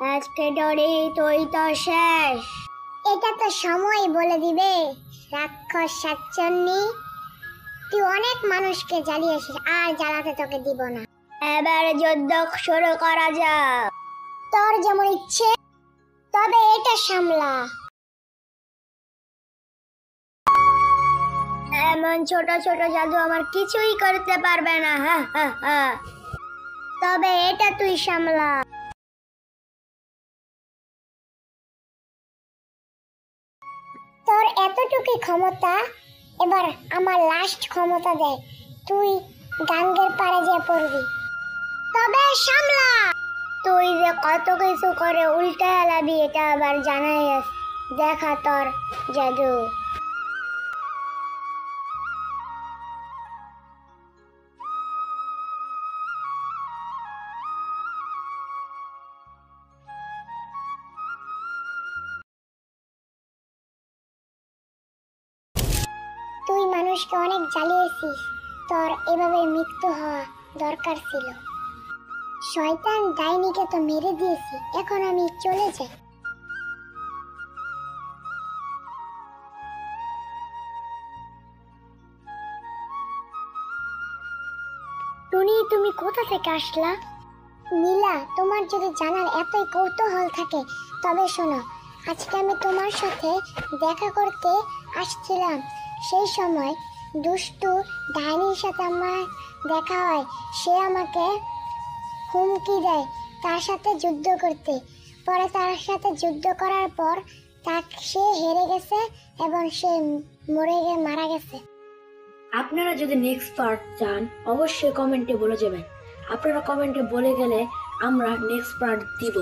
আজকে ডরি তুই তো শেষ। এটা তো সময় বলে দিবে। রাক্ষস শাকচুন্নি, তুই অনেক মানুষকে জ্বালিয়েছিস, আর জ্বালাতে তোকে দিব না। এবার যুদ্ধ শুরু করা যাক। তোর যেমন ইচ্ছে, তবে এটা সামলা। এমন ছোট ছোট জাদু আমার কিছুই করতে পারবে না। হা হা হা। তবে এটা তুই সামলা। তোর এতটুকুই ক্ষমতা, এবার আমার লাস্ট ক্ষমতা দেখ। তুই গাঙ্গের পাড়ে যে পড়বি। তবে সামলা। তুই যে কত কিছু করে উল্টে এলাবি, এটা আবার জানাই আছে। দেখা তোর জাদু। তুই মানুষকে অনেক জ্বালিয়েছিস, তোর এভাবে মৃত্যু হওয়া দরকার ছিল। শয়তান ডাইনিকে তো মেরে দিয়েছি, এখন আমি চলে যাই। টুনি, তুমি কোথা থেকে আসলা? নীলা, তোমার যদি জানার এতই কৌতূহল থাকে তবে শোনো। আজকে আমি তোমার সাথে দেখা করতে আসছিলাম, সেই সময় দুষ্টু ডাইনির সাথে আমার দেখা হয়। সে আমাকে হুমকি দেয় তার সাথে যুদ্ধ করতে। পরে তার সাথে যুদ্ধ করার পর সে হেরে গেছে এবং সে মারা গেছে। আপনারা যদি নেক্সট পার্ট চান অবশ্যই কমেন্টে বলে যাবেন। আপনারা কমেন্টে বলে গেলে আমরা নেক্সট পার্ট দিব।